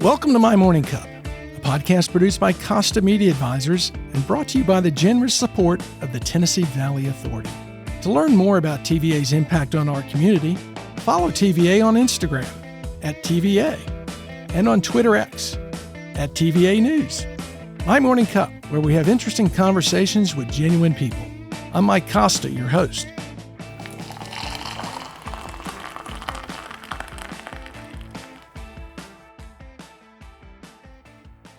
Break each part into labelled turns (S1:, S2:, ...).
S1: Welcome to My Morning Cup, a podcast produced by Costa Media Advisors and brought to you by the generous support of the Tennessee Valley Authority. To learn more about TVA's impact on our community, follow TVA on Instagram at TVA and on Twitter X at TVA News. My Morning Cup, where we have interesting conversations with genuine people. I'm Mike Costa, your host.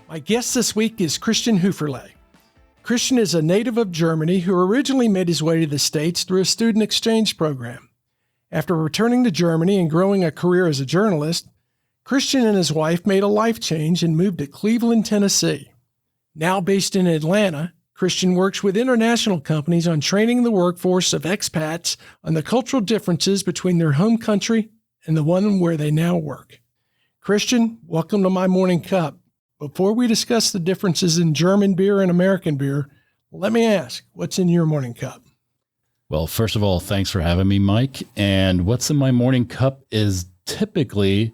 S1: My guest this week is Christian Höferle. Christian is a native of Germany who originally made his way to the States through a student exchange program. After returning to Germany and growing a career as a journalist, Christian and his wife made a life change and moved to Cleveland, Tennessee. Now based in Atlanta, Christian works with international companies on training the workforce of expats on the cultural differences between their home country and the one where they now work. Christian, welcome to My Morning Cup. Before we discuss the differences in German beer and American beer, let me ask, what's in your morning cup?
S2: Well, first of all, thanks for having me, Mike. And what's in my morning cup is typically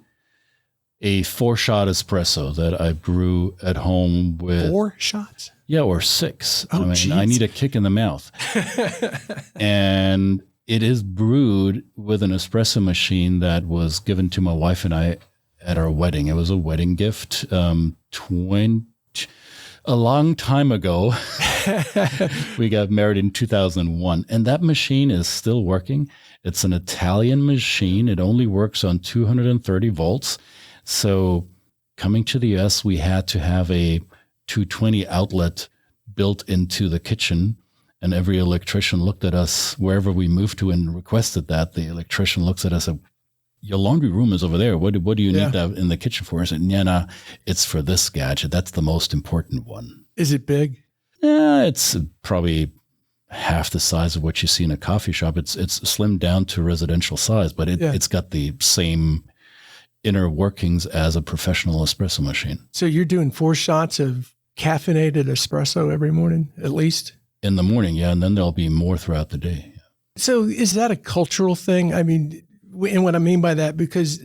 S2: a 4-shot espresso that I brew at home with
S1: 4 shots?
S2: Yeah, or 6.
S1: Oh,
S2: geez. I need a kick in the mouth. And it is brewed with an espresso machine that was given to my wife and I at our wedding. It was a wedding gift, a long time ago. We got married in 2001, and that machine is still working. It's an Italian machine. It only works on 230 volts. So coming to the US, we had to have a 220 outlet built into the kitchen. And every electrician looked at us wherever we moved to and requested that. The electrician looks at us and, your laundry room is over there. What do you need that in the kitchen for? I said, no, it's for this gadget. That's the most important one.
S1: Is it big?
S2: Yeah, it's probably half the size of what you see in a coffee shop. It's slimmed down to residential size, but it's got the same inner workings as a professional espresso machine.
S1: So you're doing 4 shots of caffeinated espresso every morning, at least?
S2: In the morning, yeah, and then there'll be more throughout the day.
S1: So is that a cultural thing? I mean, and what I mean by that, because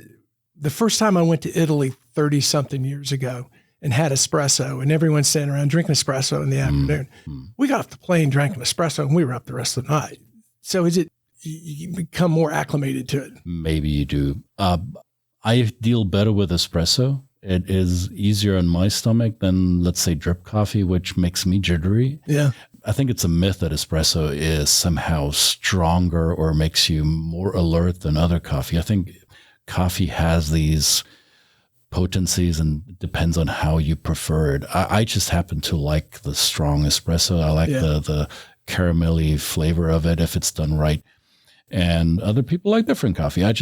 S1: the first time I went to Italy 30-something years ago and had espresso, and everyone's standing around drinking espresso in the afternoon, we got off the plane, drank an espresso, and we were up the rest of the night. So is it you become more acclimated to it? Maybe
S2: you do. I deal better with espresso. It is easier on my stomach than, let's say, drip coffee, which makes me jittery.
S1: Yeah.
S2: I think it's a myth that espresso is somehow stronger or makes you more alert than other coffee. I think coffee has these potencies and it depends on how you prefer it. I just happen to like the strong espresso. I like the caramelly flavor of it if it's done right. And other people like different coffee. I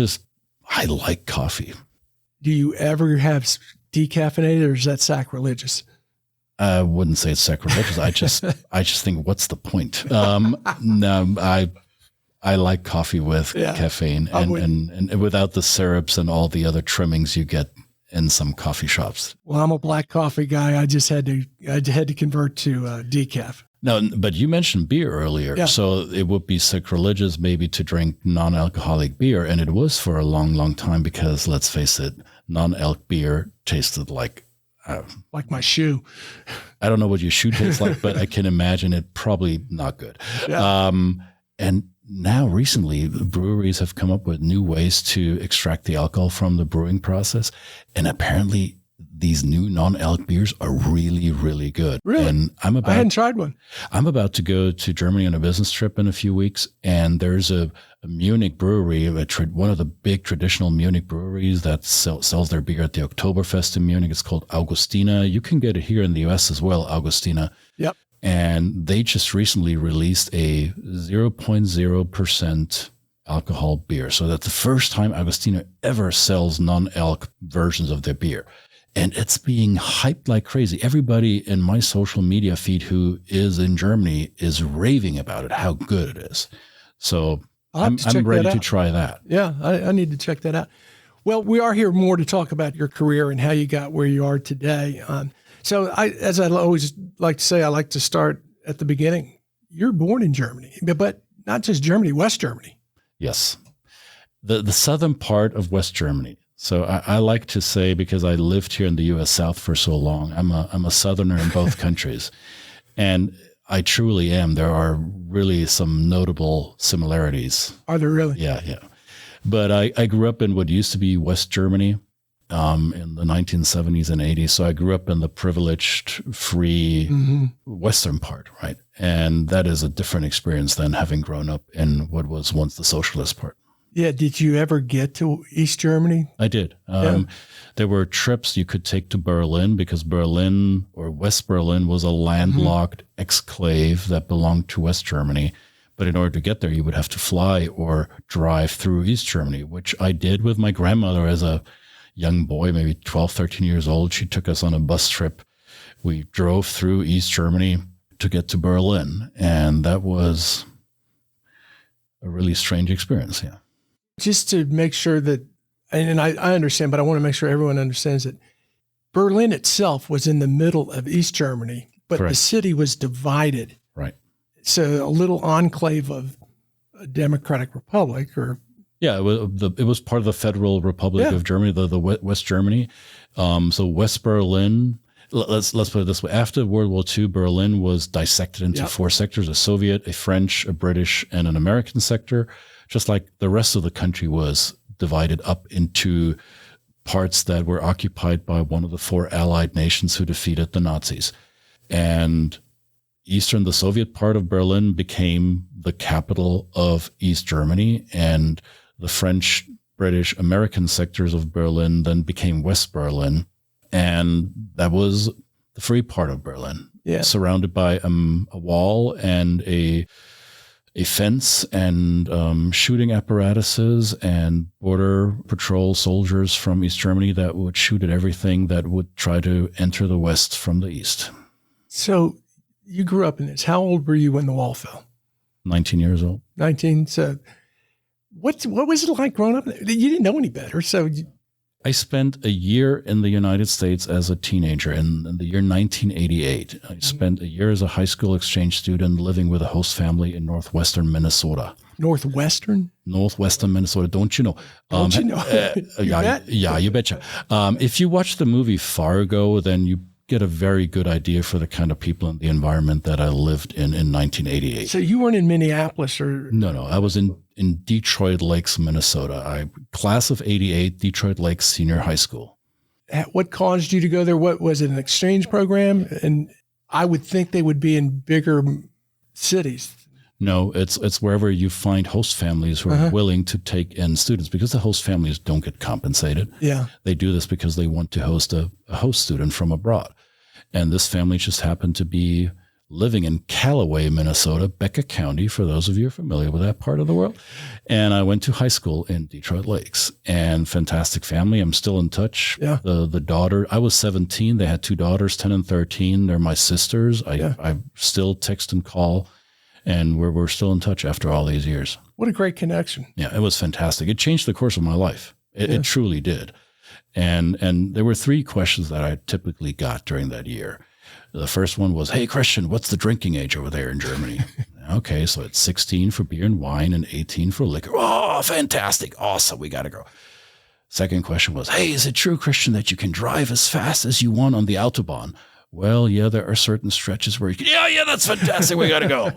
S2: like coffee.
S1: Do you ever have decaffeinated, or is that sacrilegious?
S2: I wouldn't say it's sacrilegious. I just think, what's the point? No, I like coffee with caffeine and without the syrups and all the other trimmings you get in some coffee shops.
S1: Well, I'm a black coffee guy. I had to convert to decaf.
S2: No, but you mentioned beer earlier. Yeah. So it would be sacrilegious maybe to drink non-alcoholic beer. And it was for a long, long time because, let's face it, non-alc beer tasted like
S1: my shoe.
S2: I don't know what your shoe tastes like, but I can imagine it probably not good. Yeah. And now recently, breweries have come up with new ways to extract the alcohol from the brewing process. And apparently these new non-alc beers are really, really good.
S1: Really?
S2: And I
S1: hadn't tried one.
S2: I'm about to go to Germany on a business trip in a few weeks. And there's a Munich brewery, one of the big traditional Munich breweries that sells their beer at the Oktoberfest in Munich. It's called Augustina. You can get it here in the US as well, Augustina.
S1: Yep.
S2: And they just recently released a 0.0% alcohol beer. So that's the first time Augustina ever sells non-alc versions of their beer. And it's being hyped like crazy. Everybody in my social media feed who is in Germany is raving about it, how good it is. So I'm ready to try that.
S1: Yeah, I need to check that out. Well, we are here more to talk about your career and how you got where you are today. So as I always like to say, I like to start at the beginning. You're born in Germany, but not just Germany, West Germany.
S2: Yes. The southern part of West Germany. So I like to say, because I lived here in the U.S. South for so long, I'm a Southerner in both countries. And I truly am. There are really some notable similarities.
S1: Are there really?
S2: Yeah, yeah. But I grew up in what used to be West Germany in the 1970s and 80s. So I grew up in the privileged, free Western part, right? And that is a different experience than having grown up in what was once the socialist part.
S1: Yeah. Did you ever get to East Germany?
S2: I did. There were trips you could take to Berlin, because Berlin, or West Berlin, was a landlocked exclave that belonged to West Germany. But in order to get there, you would have to fly or drive through East Germany, which I did with my grandmother as a young boy, maybe 12, 13 years old. She took us on a bus trip. We drove through East Germany to get to Berlin. And that was a really strange experience. Yeah.
S1: Just to make sure that, and I understand, but I want to make sure everyone understands that Berlin itself was in the middle of East Germany, but
S2: Correct.
S1: the city was divided.
S2: Right.
S1: So a little enclave of a democratic republic, or
S2: yeah, it was part of the Federal Republic of Germany, the West Germany. So West Berlin. Let's put it this way: after World War II, Berlin was dissected into four sectors: a Soviet, a French, a British, and an American sector. Just like the rest of the country was divided up into parts that were occupied by one of the four Allied nations who defeated the Nazis. And the Soviet part of Berlin became the capital of East Germany, and the French, British, American sectors of Berlin then became West Berlin. And that was the free part of Berlin, surrounded by a wall and a fence and shooting apparatuses and border patrol soldiers from East Germany that would shoot at everything that would try to enter the West from the East.
S1: So you grew up in this. How old were you when the wall fell?
S2: 19 years old.
S1: 19. So what was it like growing up? You didn't know any better. So
S2: I spent a year in the United States as a teenager in the year 1988. I spent a year as a high school exchange student living with a host family in northwestern Minnesota.
S1: Northwestern
S2: Minnesota. Don't you know?
S1: Don't you know?
S2: Yeah, you betcha. If you watch the movie Fargo, then you get a very good idea for the kind of people and the environment that I lived in 1988.
S1: So you weren't in Minneapolis or?
S2: No. I was in Detroit Lakes, Minnesota. Class of 88, Detroit Lakes Senior High School.
S1: What caused you to go there? What was it, an exchange program? And I would think they would be in bigger cities.
S2: No, it's wherever you find host families who are willing to take in students, because the host families don't get compensated.
S1: Yeah.
S2: They do this because they want to host a host student from abroad. And this family just happened to be living in Callaway, Minnesota, Becker County, for those of you who are familiar with that part of the world. And I went to high school in Detroit Lakes, and fantastic family. I'm still in touch.
S1: Yeah.
S2: The daughter, I was 17. They had two daughters, 10 and 13. They're my sisters. I still text and call, and we're still in touch after all these years.
S1: What a great connection.
S2: Yeah, it was fantastic. It changed the course of my life. It truly did. And there were three questions that I typically got during that year. The first one was, "Hey, Christian, what's the drinking age over there in Germany?" Okay, so it's 16 for beer and wine and 18 for liquor. Oh, fantastic. Awesome. We got to go. Second question was, "Hey, is it true, Christian, that you can drive as fast as you want on the Autobahn?" Well, yeah, there are certain stretches where you can, yeah, that's fantastic. We got to go.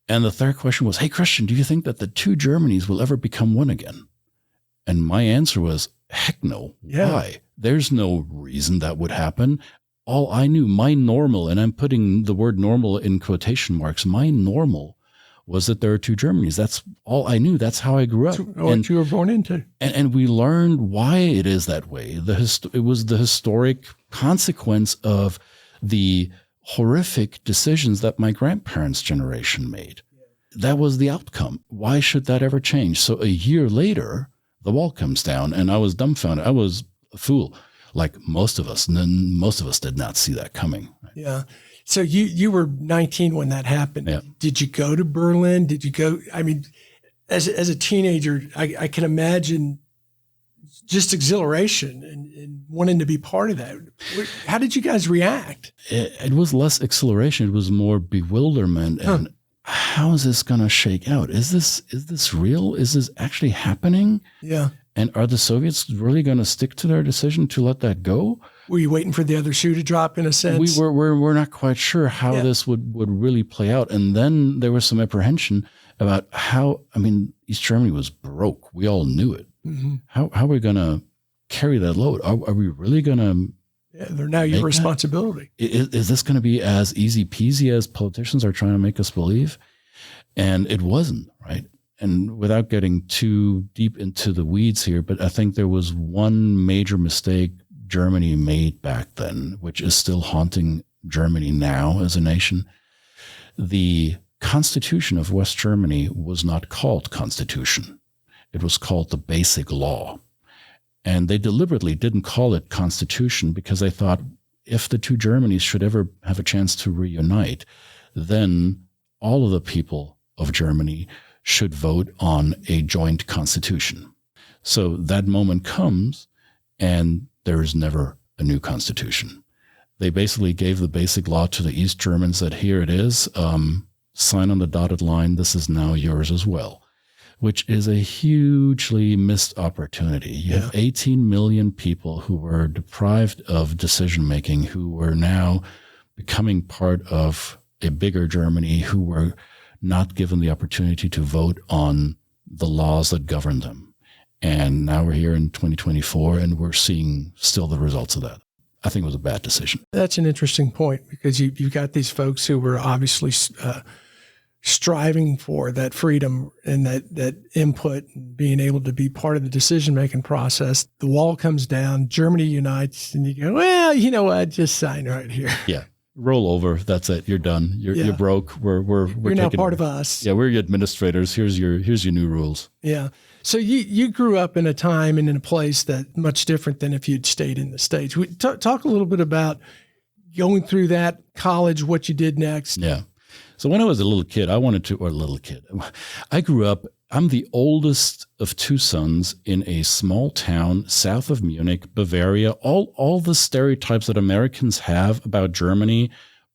S2: And the third question was, "Hey, Christian, do you think that the two Germanys will ever become one again?" And my answer was, heck no.
S1: Yeah.
S2: Why? There's no reason that would happen. All I knew, my normal, and I'm putting the word normal in quotation marks, my normal was that there are two Germanys. That's all I knew. That's how I grew up.
S1: What you were born into.
S2: And we learned why it is that way. It was the historic consequence of the horrific decisions that my grandparents' generation made. That was the outcome. Why should that ever change? So a year later, the wall comes down, and I was dumbfounded. I was a fool. Like most of us did not see that coming. Right?
S1: Yeah. So you were 19 when that happened.
S2: Yeah.
S1: Did you go to Berlin? Did you go? I mean, as a teenager, I can imagine just exhilaration and wanting to be part of that. How did you guys react?
S2: It was less exhilaration. It was more bewilderment. And how is this going to shake out? Is this real? Is this actually happening?
S1: Yeah.
S2: And are the Soviets really going to stick to their decision to let that go?
S1: Were you waiting for the other shoe to drop in a sense?
S2: We're not quite sure how this would really play out. And then there was some apprehension about East Germany was broke. We all knew it. Mm-hmm. How are we going to carry that load? Are we really going to?
S1: Yeah, they're now your responsibility.
S2: Is this going to be as easy peasy as politicians are trying to make us believe? And it wasn't, right? And without getting too deep into the weeds here, but I think there was one major mistake Germany made back then, which is still haunting Germany now as a nation. The Constitution of West Germany was not called Constitution. It was called the Basic Law. And they deliberately didn't call it Constitution because they thought if the two Germanys should ever have a chance to reunite, then all of the people of Germany should vote on a joint constitution. So that moment comes and there is never a new constitution. They basically gave the basic law to the East Germans that here it is, sign on the dotted line, this is now yours as well, which is a hugely missed opportunity. You have 18 million people who were deprived of decision-making, who were now becoming part of a bigger Germany, who were not given the opportunity to vote on the laws that govern them. And now we're here in 2024 and we're seeing still the results of that. I think it was a bad decision.
S1: That's an interesting point because you've got these folks who were obviously striving for that freedom and that input, and being able to be part of the decision-making process. The wall comes down, Germany unites, and you go, well, you know what, just sign right here.
S2: Yeah. Roll over. That's it. You're done. You're broke. We're
S1: now part of us.
S2: Yeah, we're your administrators. Here's your new rules.
S1: Yeah. So you grew up in a time and in a place that much different than if you'd stayed in the States. We talk a little bit about going through that college, what you did next.
S2: Yeah. So when I was a little kid, I grew up. I'm the oldest of two sons in a small town south of Munich, Bavaria. All the stereotypes that Americans have about Germany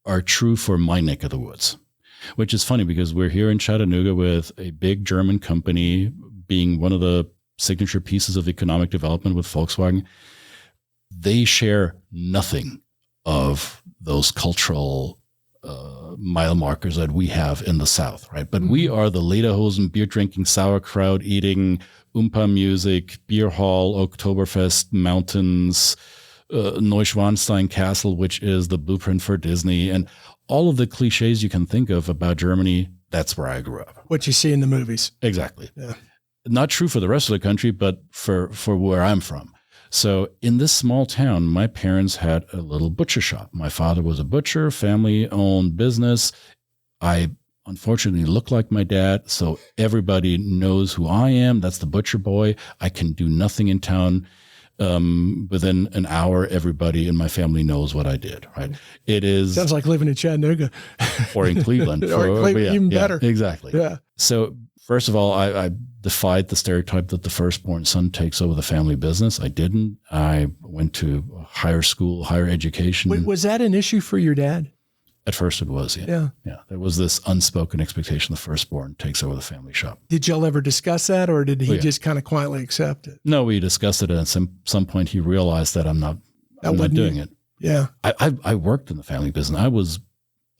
S2: are true for my neck of the woods, which is funny because we're here in Chattanooga with a big German company being one of the signature pieces of economic development with Volkswagen. They share nothing of those cultural mile markers that we have in the South, right? But we are the lederhosen, beer drinking, sauerkraut eating, Oompa music, beer hall, Oktoberfest, mountains, Neuschwanstein Castle, which is the blueprint for Disney, and all of the cliches you can think of about Germany. That's where I grew up.
S1: What you see in the movies.
S2: Exactly.
S1: Yeah.
S2: Not true for the rest of the country, but for where I'm from. So in this small town, my parents had a little butcher shop. My father was a butcher, family-owned business. I unfortunately look like my dad, so everybody knows who I am. That's the butcher boy. I can do nothing in town. Within an hour, everybody in my family knows what I did, right? It is...
S1: Sounds like living in Chattanooga.
S2: Or in Cleveland.
S1: Even better.
S2: Exactly.
S1: Yeah.
S2: So first of all, I defied the stereotype that the firstborn son takes over the family business. I didn't. I went to higher school, higher education.
S1: Wait, was that an issue for your dad?
S2: At first it was, yeah. There was this unspoken expectation the firstborn takes over the family shop.
S1: Did y'all ever discuss that, or did he just kind of quietly accept it?
S2: No, we discussed it, and at some point he realized that I'm not doing it.
S1: Yeah.
S2: I worked in the family business. I was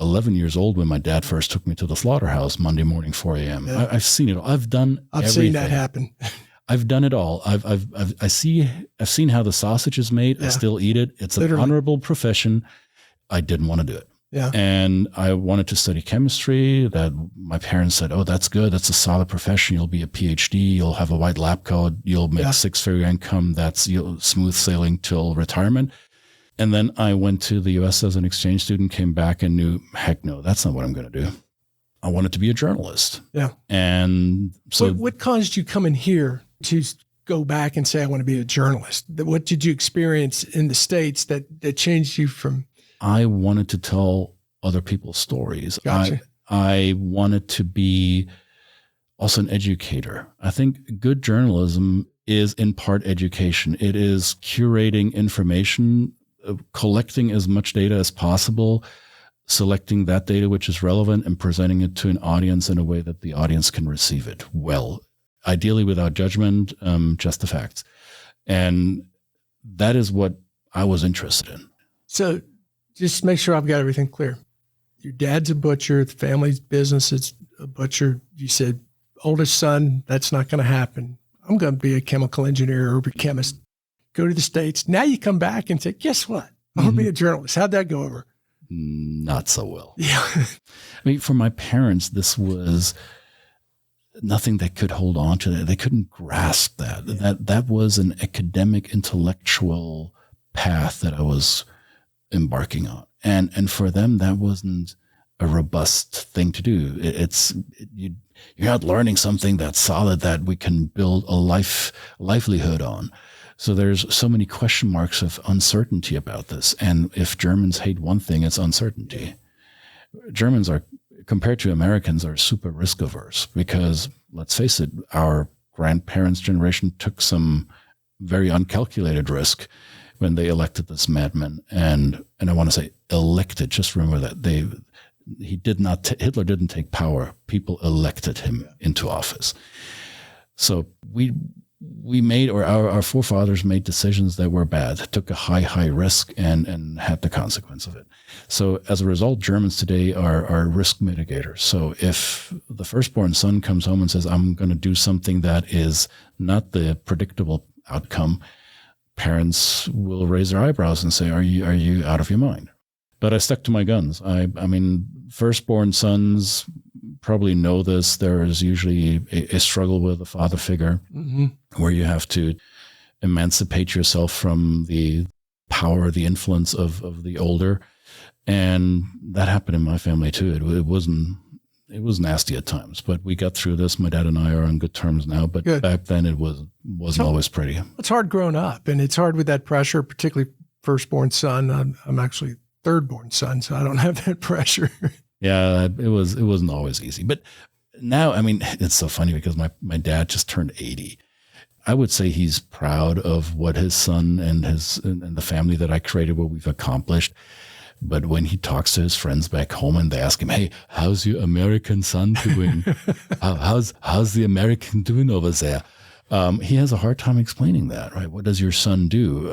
S2: 11 years old when my dad first took me to the slaughterhouse Monday morning, 4 a.m. Yeah. I've seen it all. I've seen that happen. I've done it all. I've seen how the sausage is made. Yeah. I still eat it. It's an honorable profession. I didn't want to do it.
S1: Yeah.
S2: And I wanted to study chemistry. That my parents said, oh, that's good. That's a solid profession. You'll be a PhD. You'll have a white lab coat. You'll make six-figure income. You'll smooth sailing till retirement. And then I went to the U.S. as an exchange student, came back and knew, heck no, that's not what I'm going to do. I wanted to be a journalist.
S1: Yeah.
S2: And so
S1: what caused you coming here to go back and say, I want to be a journalist? What did you experience in the States that changed you from?
S2: I wanted to tell other people's stories.
S1: Gotcha.
S2: I wanted to be also an educator. I think good journalism is in part education. It is curating information, collecting as much data as possible, selecting that data which is relevant and presenting it to an audience in a way that the audience can receive it well. ideally without judgment, just the facts. And that is what I was interested in.
S1: So just make sure I've got everything clear. Your dad's a butcher. The family's business is a butcher. You said oldest son, that's not going to happen. I'm going to be a chemical engineer or a chemist. Go to the States. Now you come back and say, guess what? I'm going to be a journalist. How'd that go over?
S2: Not so well.
S1: Yeah.
S2: I mean, for my parents, this was nothing they could hold on to. They couldn't grasp that. Yeah. That was an academic, intellectual path that I was embarking on. And for them, that wasn't a robust thing to do. You're not learning something that's solid that we can build a livelihood on. So there's so many question marks of uncertainty about this. And if Germans hate one thing, it's uncertainty. Germans are, compared to Americans, are super risk averse because, let's face it, our grandparents' generation took some very uncalculated risk when they elected this madman. And I want to say elected, just remember that Hitler didn't take power. People elected him into office. So we made, or our forefathers made decisions that were bad, took a high risk and had the consequence of it. So as a result, Germans today are risk mitigators. So if the firstborn son comes home and says, I'm going to do something that is not the predictable outcome, parents will raise their eyebrows and say, are you out of your mind? But I stuck to my guns. I mean, firstborn sons probably know this. There is usually a struggle with a father figure where you have to emancipate yourself from the power, the influence of the older. And that happened in my family too. It was nasty at times, but we got through this. My dad and I are on good terms now, but back then it wasn't always pretty. It's
S1: hard growing up, and it's hard with that pressure, particularly firstborn son. I'm actually thirdborn son, so I don't have that pressure.
S2: Yeah, it wasn't always easy. But now, I mean, it's so funny because my dad just turned 80. I would say he's proud of what his son and the family that I created, what we've accomplished. But when he talks to his friends back home and they ask him, hey, how's your American son doing? how's the American doing over there? He has a hard time explaining that, right? What does your son do?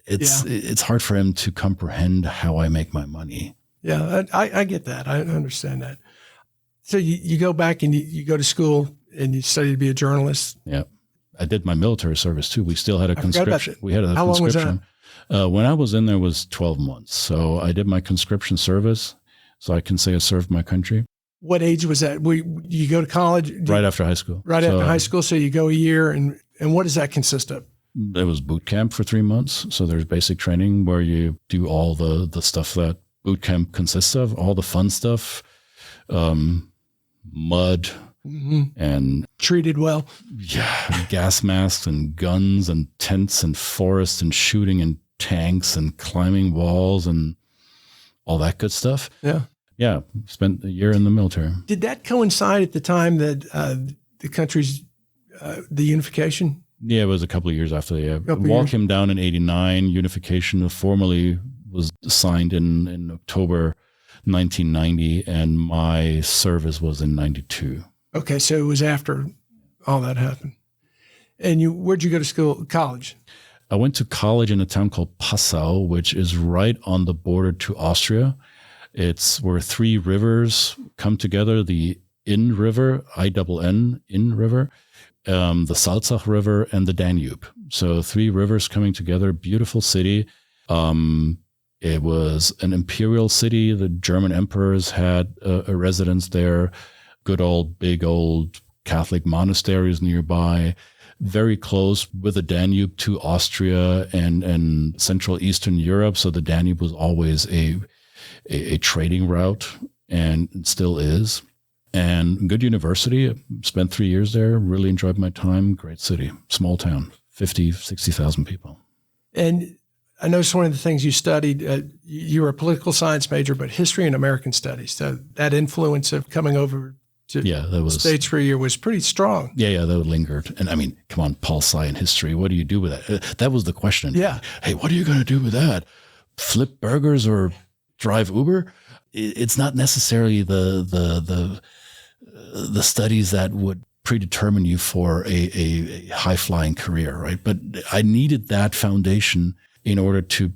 S2: It's hard for him to comprehend how I make my money.
S1: Yeah, I get that. I understand that. So you go back and you go to school and you study to be a journalist.
S2: Yeah. I did my military service too. We still had a conscription. We had a
S1: How
S2: conscription.
S1: Long was that?
S2: When I was in there was 12 months. So I did my conscription service. So I can say I served my country.
S1: What age was that? You go to college?
S2: Right after high school.
S1: After high school. So you go a year and what does that consist of?
S2: It was boot camp for 3 months. So there's basic training where you do all the stuff that boot camp consists of, all the fun stuff, mud and
S1: treated well.
S2: Yeah. Gas masks and guns and tents and forests and shooting and tanks and climbing walls and all that good stuff.
S1: Yeah.
S2: Yeah. Spent a year in the military.
S1: Did that coincide at the time that the country's, the unification?
S2: Yeah, it was a couple of years after. Yeah. Wall came down in 89. Unification formally was signed in October 1990, and my service was in 92.
S1: Okay, so it was after all that happened. And where'd you go to school, college?
S2: I went to college in a town called Passau, which is right on the border to Austria. It's where 3 rivers come together: the Inn River, Inn River, the Salzach River, and the Danube. So 3 rivers coming together. Beautiful city. It was an imperial city. The German emperors had a residence there. Good old, big old Catholic monasteries nearby. Very close with the Danube to Austria and Central Eastern Europe. So the Danube was always a trading route, and it still is. And good university. I spent 3 years there. Really enjoyed my time. Great city. Small town. 50, 60,000 people.
S1: And I noticed one of the things you studied, you were a political science major, but history and American studies. So that influence of coming over to the States for a year was pretty strong.
S2: Yeah, that lingered. And I mean, come on, Pol Sci in history. What do you do with that? That was the question.
S1: Yeah.
S2: Hey, what are you going to do with that? Flip burgers or drive Uber? It's not necessarily the studies that would predetermine you for a high-flying career, right? But I needed that foundation in order to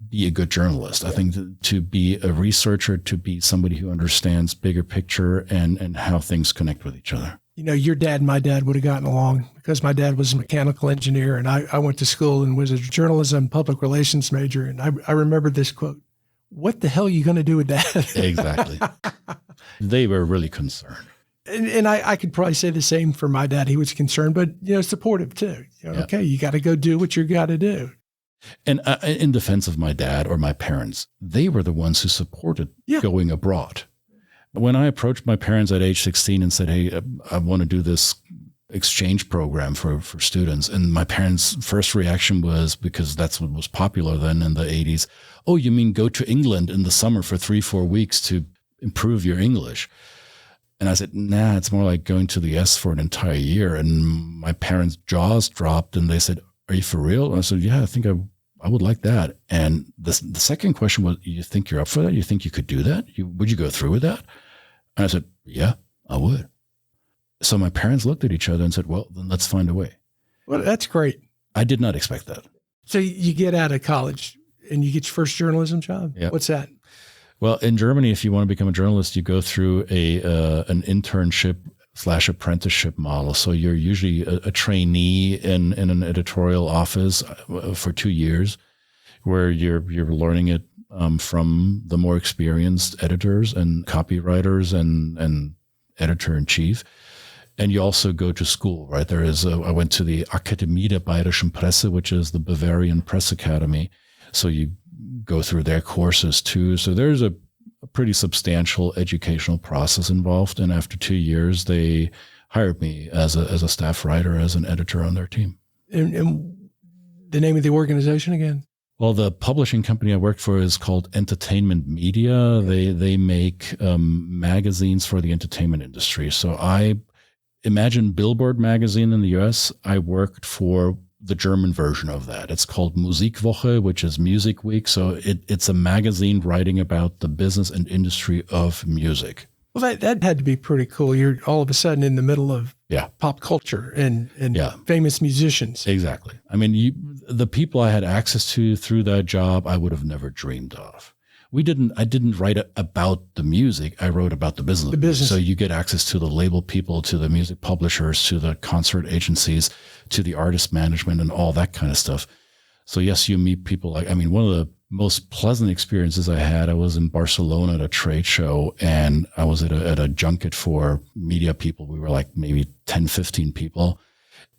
S2: be a good journalist. I think to be a researcher, to be somebody who understands bigger picture and how things connect with each other.
S1: You know, your dad and my dad would have gotten along because my dad was a mechanical engineer, and I went to school and was a journalism public relations major. And I remember this quote, "What the hell are you going to do with that?"
S2: Exactly. They were really concerned.
S1: And I could probably say the same for my dad. He was concerned, but, supportive too. Okay, you got to go do what you got to do.
S2: And in defense of my dad or my parents, they were the ones who supported going abroad. When I approached my parents at age 16 and said, "Hey, I want to do this exchange program for students," and my parents' first reaction was, because that's what was popular then in the 80s, "Oh, you mean go to England in the summer for 3-4 weeks to improve your English?" And I said, "Nah, it's more like going to the S for an entire year." And my parents' jaws dropped and they said, "Are you for real?" And I said, "Yeah, I think I would like that." And the second question was, "You think you're up for that? You think you could do that? Would you go through with that?" And I said, "Yeah, I would." So my parents looked at each other and said, "Well, then let's find a way."
S1: Well, that's great.
S2: I did not expect that.
S1: So you get out of college and you get your first journalism job?
S2: Yep.
S1: What's that?
S2: Well, in Germany, if you want to become a journalist, you go through an internship/apprenticeship model. So you're usually a trainee in an editorial office for 2 years, where you're learning it from the more experienced editors and copywriters and editor-in-chief. And you also go to school, right? I went to the Akademie der Bayerischen Presse, which is the Bavarian Press Academy. So you go through their courses too. So there's a pretty substantial educational process involved. And after 2 years, they hired me as a staff writer, as an editor on their team.
S1: And the name of the organization again?
S2: Well, the publishing company I worked for is called Entertainment Media. They make magazines for the entertainment industry. So I imagine Billboard magazine in the US. I worked for the German version of that. It's called Musikwoche, which is Music Week. So it's a magazine writing about the business and industry of music.
S1: Well, that had to be pretty cool. You're all of a sudden in the middle of pop culture and famous musicians.
S2: Exactly. I mean, the people I had access to through that job, I would have never dreamed of. I didn't write about the music. I wrote about the business.
S1: The business.
S2: So you get access to the label people, to the music publishers, to the concert agencies, to the artist management and all that kind of stuff. So yes, you meet people one of the most pleasant experiences I had, I was in Barcelona at a trade show, and I was at a junket for media people. We were like maybe 10, 15 people.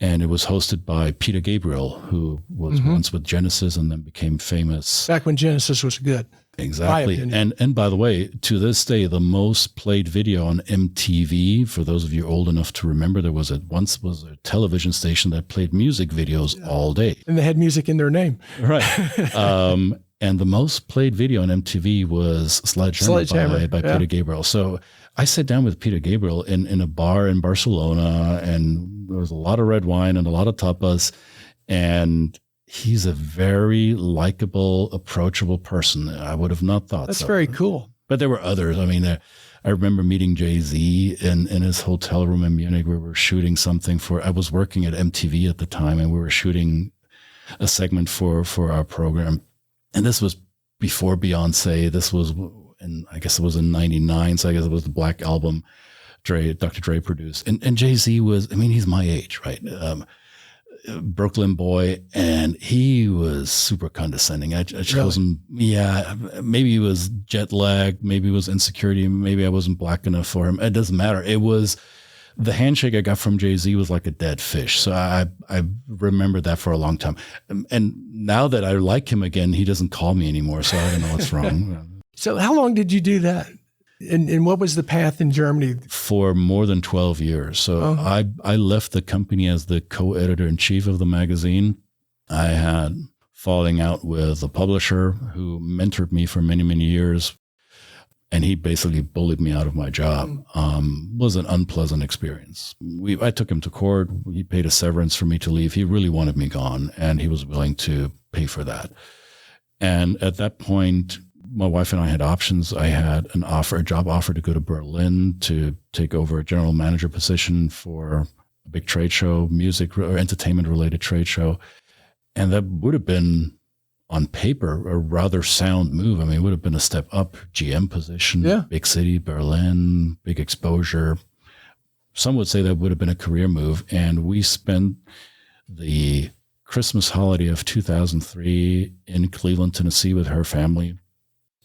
S2: And it was hosted by Peter Gabriel, who was once with Genesis and then became famous.
S1: Back when Genesis was good.
S2: Exactly. And by the way, to this day, the most played video on MTV, for those of you old enough to remember, there was once a television station that played music videos all day.
S1: And they had music in their name.
S2: Right. And the most played video on MTV was Sledgehammer by Peter Gabriel. So I sat down with Peter Gabriel in a bar in Barcelona, and there was a lot of red wine and a lot of tapas. And he's a very likable, approachable person. I would have not thought
S1: That's
S2: so.
S1: very cool.
S2: But there were others. I mean, I remember meeting Jay-Z in his hotel room in Munich. We were shooting something I was working at MTV at the time, and we were shooting a segment for our program. And this was before Beyonce. This was, I guess it was in 99. So I guess it was the Black Album Dr. Dre produced. And Jay-Z was, he's my age, right? Brooklyn boy. And he was super condescending. I chose him. Yeah. Maybe he was jet lagged. Maybe it was insecurity. Maybe I wasn't black enough for him. It doesn't matter. It was, the handshake I got from Jay-Z was like a dead fish. So I remember that for a long time. And now that I like him again, he doesn't call me anymore. So I don't know what's wrong.
S1: So how long did you do that? And what was the path in Germany?
S2: For more than 12 years. So I left the company as the co-editor-in-chief of the magazine. I had falling out with a publisher who mentored me for many, many years. And he basically bullied me out of my job. Was an unpleasant experience. I took him to court. He paid a severance for me to leave. He really wanted me gone, and he was willing to pay for that. And at that point, my wife and I had options. I had a job offer to go to Berlin to take over a general manager position for a big trade show, music or entertainment related trade show. And that would have been on paper a rather sound move. I mean, it would have been a step up, GM position, big city, Berlin, big exposure. Some would say that would have been a career move. And we spent the Christmas holiday of 2003 in Cleveland, Tennessee with her family.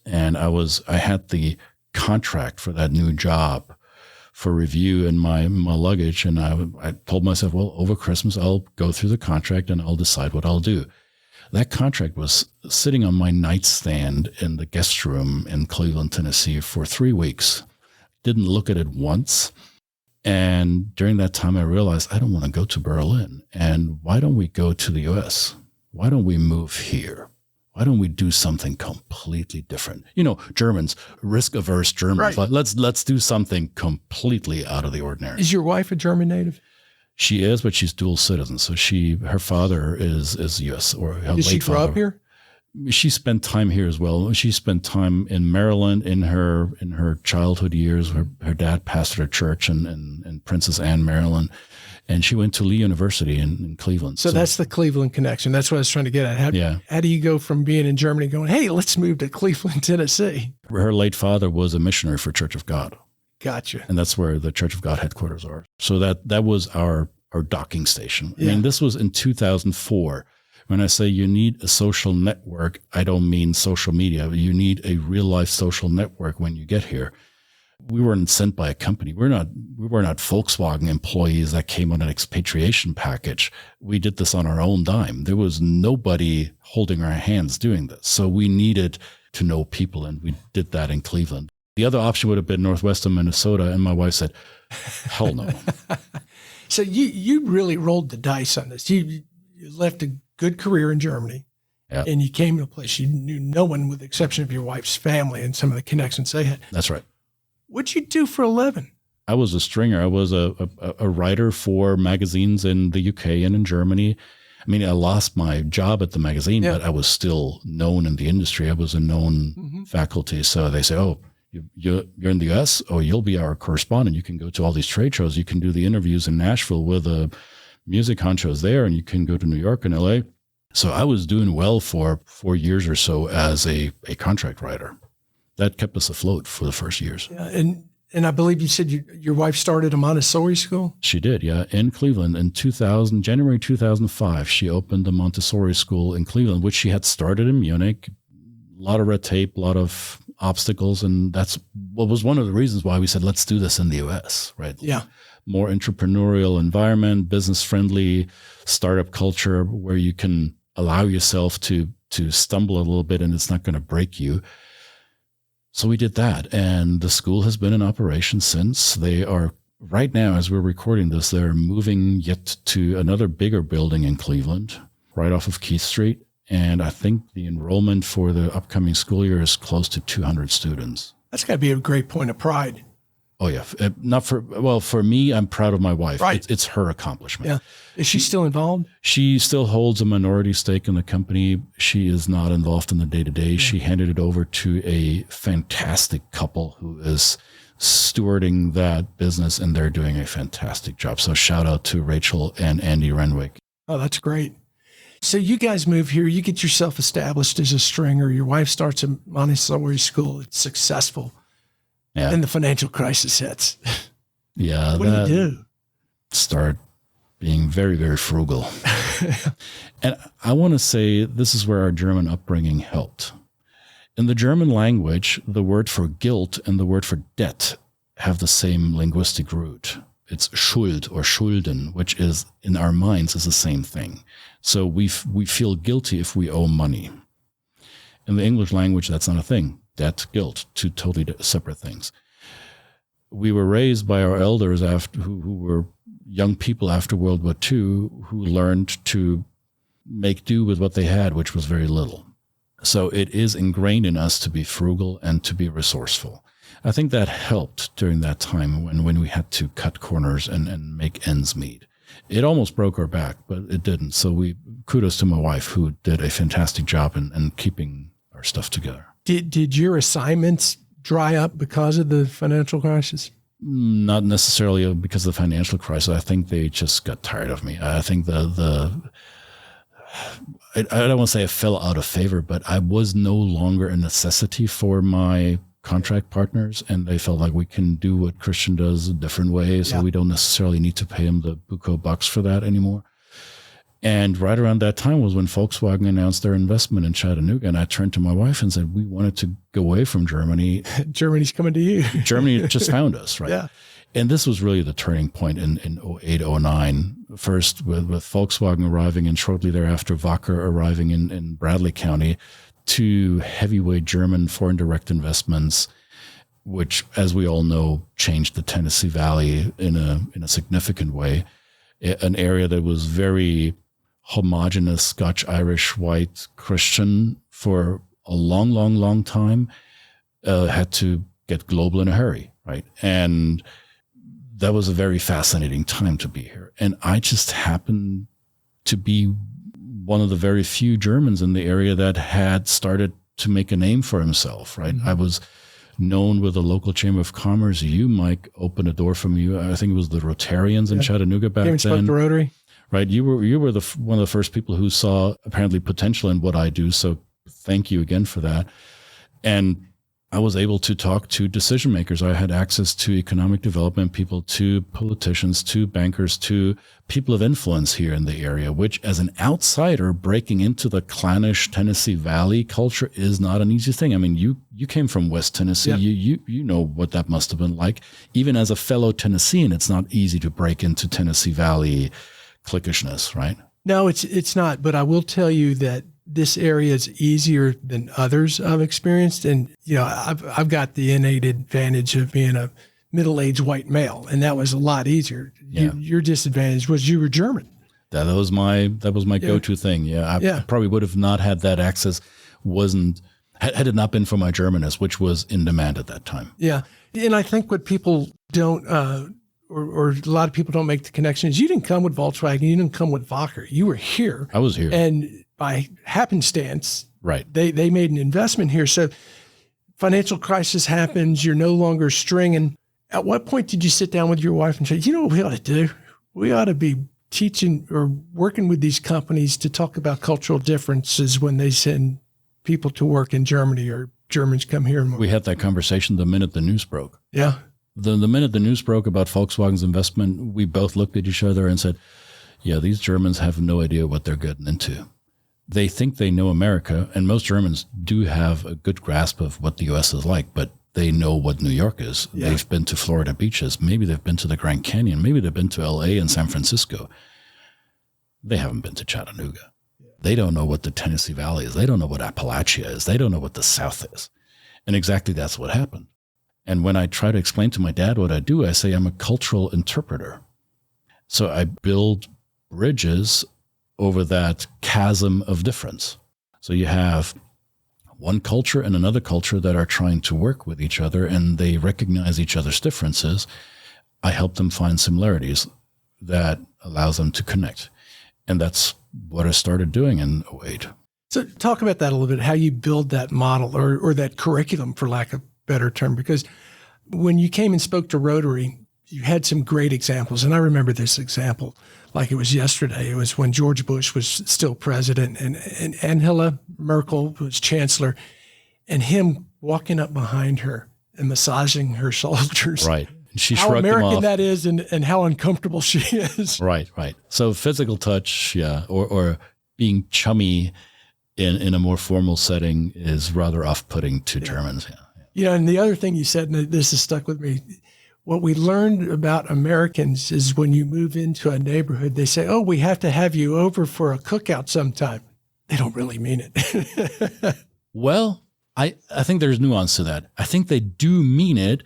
S2: And I had the contract for that new job for review in my luggage. And I told myself, well, over Christmas, I'll go through the contract and I'll decide what I'll do. That contract was sitting on my nightstand in the guest room in Cleveland, Tennessee for 3 weeks. Didn't look at it once. And during that time, I realized I don't want to go to Berlin. And why don't we go to the US? Why don't we move here? Why don't we do something completely different? You know, Germans, risk-averse Germans.
S1: Right.
S2: Like, let's do something completely out of the ordinary.
S1: Is your wife a German native?
S2: She is, but she's dual citizen. So her father is U.S. or her
S1: Did
S2: late
S1: she grow
S2: father.
S1: up here?
S2: She spent time here as well. She spent time in Maryland in her childhood years. Her dad pastored a church in Princess Anne, Maryland. And she went to Lee University in Cleveland.
S1: So that's the Cleveland connection. That's what I was trying to get at. How do you go from being in Germany going, hey, let's move to Cleveland, Tennessee?
S2: Her late father was a missionary for Church of God.
S1: Gotcha.
S2: And that's where the Church of God headquarters are. So that was our docking station. I mean, this was in 2004. When I say you need a social network, I don't mean social media. You need a real life social network when you get here. We weren't sent by a company. We were not Volkswagen employees that came on an expatriation package. We did this on our own dime. There was nobody holding our hands doing this. So we needed to know people, and we did that in Cleveland. The other option would have been Northwestern Minnesota, and my wife said, hell no.
S1: So you really rolled the dice on this. You left a good career in Germany, and you came to a place you knew no one with the exception of your wife's family and some of the connections they had.
S2: That's right.
S1: What'd you do for a living?
S2: I was a stringer. I was a writer for magazines in the UK and in Germany. I mean, I lost my job at the magazine, but I was still known in the industry. I was a known faculty. So they say, oh, you're in the US? Oh, you'll be our correspondent. You can go to all these trade shows. You can do the interviews in Nashville with music honchos there, and you can go to New York and LA. So I was doing well for 4 years or so as a contract writer. That kept us afloat for the first years.
S1: Yeah, and I believe you said your wife started a Montessori school?
S2: She did, yeah. In Cleveland in January 2005, she opened a Montessori school in Cleveland, which she had started in Munich. A lot of red tape, a lot of obstacles. And that's what was one of the reasons why we said, let's do this in the US, right?
S1: Yeah.
S2: More entrepreneurial environment, business-friendly startup culture where you can allow yourself to stumble a little bit and it's not going to break you. So we did that, and the school has been in operation since. They are, right now, as we're recording this, they're moving yet to another bigger building in Cleveland, right off of Keith Street. And I think the enrollment for the upcoming school year is close to 200 students.
S1: That's got to be a great point of pride.
S2: Oh, yeah. For me, I'm proud of my wife.
S1: Right.
S2: It's her accomplishment.
S1: Yeah. Is she still involved?
S2: She still holds a minority stake in the company. She is not involved in the day-to-day. She handed it over to a fantastic couple who is stewarding that business, and they're doing a fantastic job. So shout out to Rachel and Andy Renwick.
S1: Oh, that's great. So you guys move here. You get yourself established as a stringer. Your wife starts a Montessori school. It's successful.
S2: Yeah.
S1: And the financial crisis hits.
S2: Yeah.
S1: What do you do?
S2: Start being very, very frugal. And I want to say this is where our German upbringing helped. In the German language, the word for guilt and the word for debt have the same linguistic root. It's Schuld or Schulden, which is in our minds is the same thing. So we feel guilty if we owe money. In the English language, that's not a thing. Debt, guilt, two totally separate things. We were raised by our elders who were young people after World War II who learned to make do with what they had, which was very little. So it is ingrained in us to be frugal and to be resourceful. I think that helped during that time when we had to cut corners and make ends meet. It almost broke our back, but it didn't. So kudos to my wife who did a fantastic job in keeping our stuff together.
S1: Did your assignments dry up because of the financial crisis?
S2: Not necessarily because of the financial crisis. I think they just got tired of me. I think I don't want to say I fell out of favor, but I was no longer a necessity for my contract partners, and they felt like we can do what Christian does a different way, so we don't necessarily need to pay him the buco bucks for that anymore. And right around that time was when Volkswagen announced their investment in Chattanooga, and I turned to my wife and said, we wanted to go away from Germany.
S1: Germany's coming to you.
S2: Germany just found us, right?
S1: Yeah.
S2: And this was really the turning point in 08, 09. First with Volkswagen arriving, and shortly thereafter Wacker arriving in Bradley County, two heavyweight German foreign direct investments, which, as we all know, changed the Tennessee Valley in a significant way. An area that was very homogenous, Scotch, Irish, white, Christian for a long, long, long time, had to get global in a hurry, right? And that was a very fascinating time to be here. And I just happened to be one of the very few Germans in the area that had started to make a name for himself, right? Mm-hmm. I was known with the local Chamber of Commerce. You, Mike, opened a door for me. I think it was the Rotarians in Chattanooga back then.
S1: Spoke to Rotary.
S2: Right. You were one of the first people who saw apparently potential in what I do. So thank you again for that. And I was able to talk to decision makers. I had access to economic development people, to politicians, to bankers, to people of influence here in the area, which as an outsider breaking into the clannish Tennessee Valley culture is not an easy thing. I mean, you came from West Tennessee. Yep. You know what that must have been like. Even as a fellow Tennessean, it's not easy to break into Tennessee Valley cliquishness, right?
S1: No, it's not. But I will tell you that this area is easier than others I've experienced. And, I've got the innate advantage of being a middle-aged white male, and that was a lot easier.
S2: Yeah.
S1: Your disadvantage was you were German.
S2: That was my go-to thing. Yeah. I probably would have not had that access had it not been for my Germanness, which was in demand at that time.
S1: Yeah. And I think what people don't, or a lot of people don't make the connection is you didn't come with Volkswagen, you didn't come with Wacker. You were here.
S2: I was here.
S1: And by happenstance,
S2: right,
S1: they made an investment here. So financial crisis happens, you're no longer stringing. At what point did you sit down with your wife and say, you know what we ought to do? We ought to be teaching or working with these companies to talk about cultural differences when they send people to work in Germany or Germans come here.
S2: We had that conversation the minute the news broke.
S1: Yeah.
S2: The minute the news broke about Volkswagen's investment, we both looked at each other and said, yeah, these Germans have no idea what they're getting into. They think they know America, and most Germans do have a good grasp of what the U.S. is like, but they know what New York is. Yeah. They've been to Florida beaches. Maybe they've been to the Grand Canyon. Maybe they've been to L.A. and San Francisco. They haven't been to Chattanooga. They don't know what the Tennessee Valley is. They don't know what Appalachia is. They don't know what the South is. And exactly that's what happened. And when I try to explain to my dad what I do, I say I'm a cultural interpreter. So I build bridges over that chasm of difference. So you have one culture and another culture that are trying to work with each other, and they recognize each other's differences. I help them find similarities that allows them to connect. And that's what I started doing in 08.
S1: So talk about that a little bit, how you build that model or that curriculum, for lack of a better term, because when you came and spoke to Rotary, you had some great examples. And I remember this example like it was yesterday. It was when George Bush was still president and Angela Merkel was chancellor, and him walking up behind her and massaging her shoulders.
S2: Right. She
S1: how
S2: shrugged
S1: American
S2: him off.
S1: that is and how uncomfortable she is.
S2: Right. So physical touch, yeah, or being chummy in a more formal setting is rather off-putting to Germans. Yeah.
S1: Yeah, and the other thing you said, and this has stuck with me, what we learned about Americans is when you move into a neighborhood, they say, oh, we have to have you over for a cookout sometime. They don't really mean it.
S2: Well, I think there's nuance to that. I think they do mean it.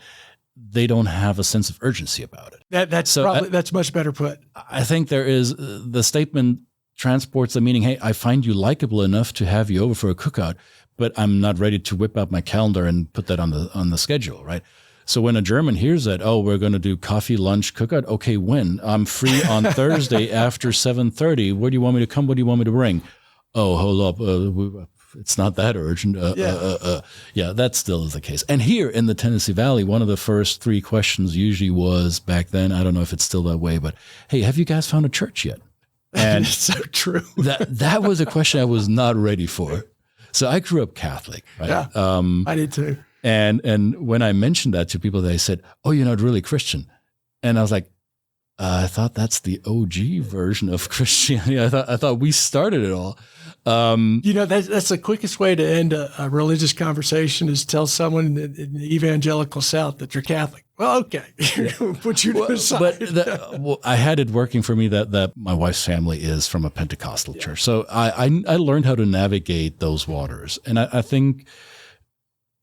S2: They don't have a sense of urgency about it.
S1: That's much better put.
S2: I think there is the statement transports the meaning, hey, I find you likable enough to have you over for a cookout, but I'm not ready to whip out my calendar and put that on the schedule, right? So when a German hears that, oh, we're going to do coffee, lunch, cookout, okay, when? I'm free on Thursday after 7:30. Where do you want me to come? What do you want me to bring? Oh, hold up. it's not that urgent. Yeah, that still is the case. And here in the Tennessee Valley, one of the first 3 questions usually was back then, I don't know if it's still that way, but hey, have you guys found a church yet? And
S1: it's so true.
S2: that was a question I was not ready for. So I grew up Catholic, right?
S1: Yeah, I did too.
S2: And when I mentioned that to people, they said, "Oh, you're not really Christian." And I was like, I thought that's the OG version of Christianity. I thought we started it all.
S1: That's the quickest way to end a religious conversation is tell someone in the evangelical South that you're Catholic. Well, okay, put you to the side.
S2: But I had it working for me that my wife's family is from a Pentecostal church, so I learned how to navigate those waters, and I think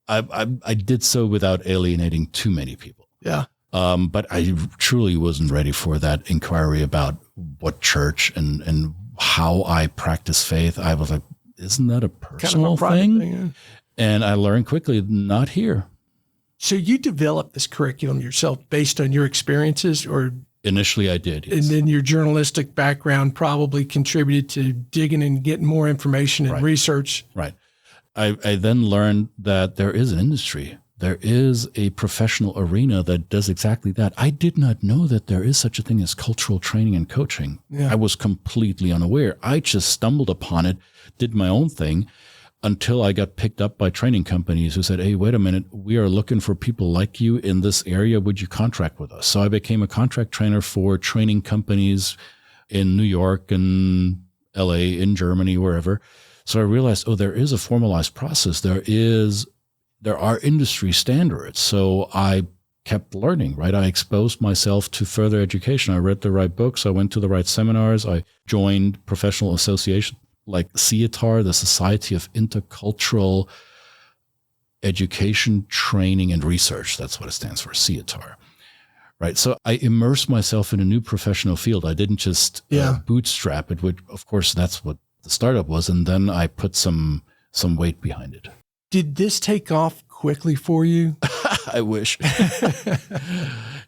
S2: I did so without alienating too many people.
S1: Yeah.
S2: But I truly wasn't ready for that inquiry about what church and how I practice faith. I was like, isn't that a personal thing?
S1: Yeah.
S2: And I learned quickly, not here.
S1: So you developed this curriculum yourself based on your experiences, or
S2: initially I did, yes.
S1: And then your journalistic background probably contributed to digging and getting more information and research.
S2: Right. I then learned that there is an industry. There is a professional arena that does exactly that. I did not know that there is such a thing as cultural training and coaching. Yeah. I was completely unaware. I just stumbled upon it, did my own thing, until I got picked up by training companies who said, hey, wait a minute, we are looking for people like you in this area. Would you contract with us? So I became a contract trainer for training companies in New York and LA, in Germany, wherever. So I realized, there is a formalized process. There are industry standards. So I kept learning, right? I exposed myself to further education. I read the right books. I went to the right seminars. I joined professional associations like CITAR, the Society of Intercultural Education, Training, and Research. That's what it stands for, CITAR. Right. So I immersed myself in a new professional field. I didn't just bootstrap it, which, of course, that's what the startup was. And then I put some weight behind it.
S1: Did this take off quickly for you?
S2: I wish.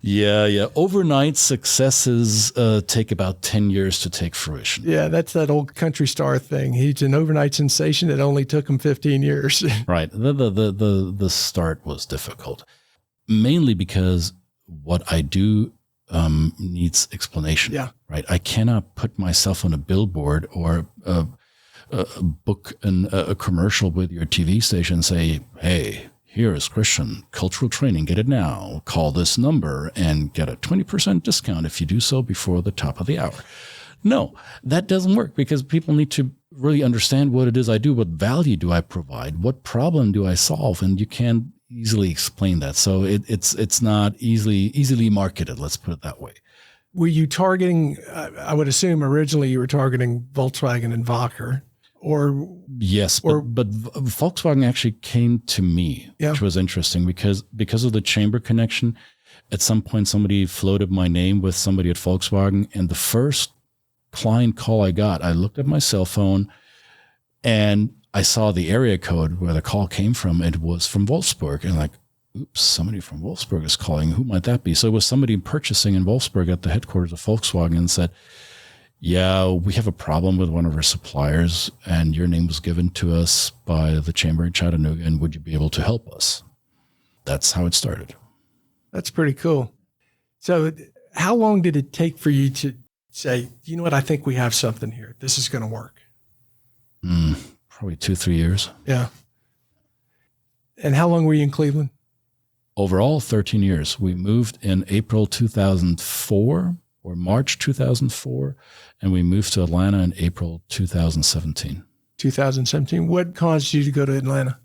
S2: Yeah. Overnight successes take about 10 years to take fruition.
S1: Yeah, that's that old country star thing. He's an overnight sensation that only took him 15 years.
S2: Right. The start was difficult, mainly because what I do needs explanation.
S1: Yeah.
S2: Right. I cannot put myself on a billboard or book a commercial with your TV station and say, hey, here is Christian cultural training. Get it now. Call this number and get a 20% discount if you do so before the top of the hour. No, that doesn't work because people need to really understand what it is I do. What value do I provide? What problem do I solve? And you can't easily explain that. So it's not easily marketed. Let's put it that way.
S1: Were you targeting, I would assume originally you were targeting Volkswagen and Wacker?
S2: Yes, but Volkswagen actually came to me, which was interesting because of the chamber connection. At some point, somebody floated my name with somebody at Volkswagen, and the first client call I got, I looked at my cell phone, and I saw the area code where the call came from. It was from Wolfsburg, and like, oops, somebody from Wolfsburg is calling. Who might that be? So it was somebody purchasing in Wolfsburg at the headquarters of Volkswagen, and said, yeah, we have a problem with one of our suppliers, and your name was given to us by the chamber in Chattanooga, and would you be able to help us? That's how it started.
S1: That's pretty cool. So how long did it take for you to say, you know what, I think we have something here. This is going to work?
S2: Probably 2-3 years.
S1: Yeah. And how long were you in Cleveland?
S2: Overall, 13 years. We moved in April 2004 or March 2004, and we moved to Atlanta in April 2017.
S1: 2017. What caused you to go to Atlanta?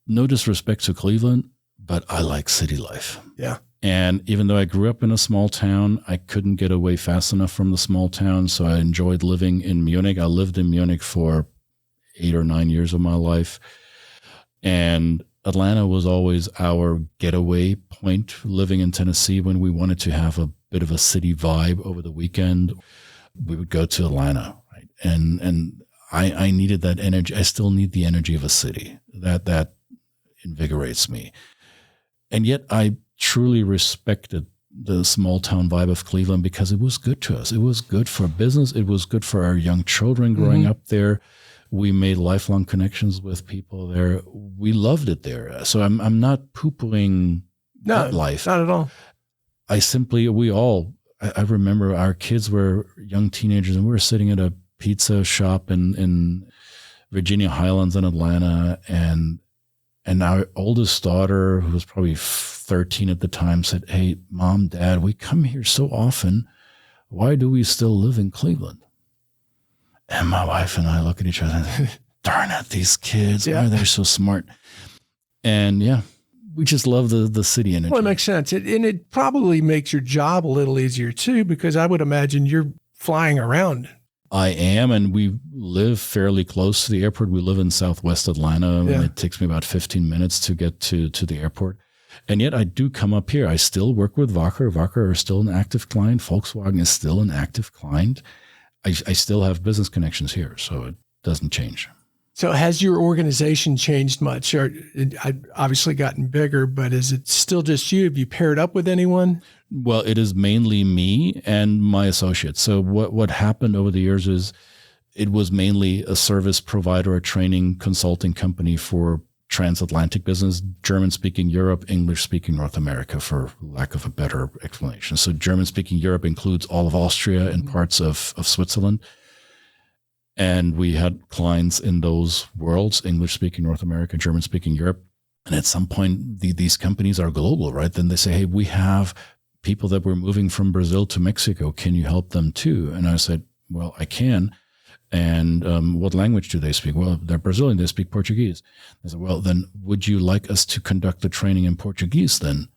S2: No disrespect to Cleveland, but I like city life.
S1: Yeah.
S2: And even though I grew up in a small town, I couldn't get away fast enough from the small town, so I enjoyed living in Munich. I lived in Munich for 8 or 9 years of my life. And Atlanta was always our getaway point living in Tennessee. When we wanted to have a bit of a city vibe over the weekend, we would go to Atlanta, right? And I needed that energy. I still need the energy of a city. That invigorates me. And yet I truly respected the small town vibe of Cleveland because it was good to us. It was good for business. It was good for our young children growing up there. We made lifelong connections with people there. We loved it there. So I'm not poo-pooing that life.
S1: Not at all.
S2: I remember our kids were young teenagers and we were sitting at a pizza shop in Virginia Highlands in Atlanta, and our oldest daughter, who was probably 13 at the time, said, "Hey, Mom, Dad, we come here so often. Why do we still live in Cleveland?" And my wife and I look at each other and say, darn it, these kids, why are they so smart? And we just love the city energy.
S1: Well, it makes sense. And it probably makes your job a little easier too, because I would imagine you're flying around.
S2: I am, and we live fairly close to the airport. We live in Southwest Atlanta. And it takes me about 15 minutes to get to the airport. And yet I do come up here. I still work with Wacker. Wacker are still an active client. Volkswagen is still an active client. I still have business connections here, so it doesn't change.
S1: So has your organization changed much? I've obviously gotten bigger, but is it still just you? Have you paired up with anyone?
S2: Well, it is mainly me and my associates. So what happened over the years is it was mainly a service provider, a training consulting company for transatlantic business, German-speaking Europe, English-speaking North America, for lack of a better explanation. So German-speaking Europe includes all of Austria and parts of Switzerland. And we had clients in those worlds, English-speaking North America, German-speaking Europe. And at some point, these companies are global, right? Then they say, hey, we have people that were moving from Brazil to Mexico. Can you help them too? And I said, well, I can. And what language do they speak? Well, they're Brazilian. They speak Portuguese. I said, well, then would you like us to conduct the training in Portuguese then?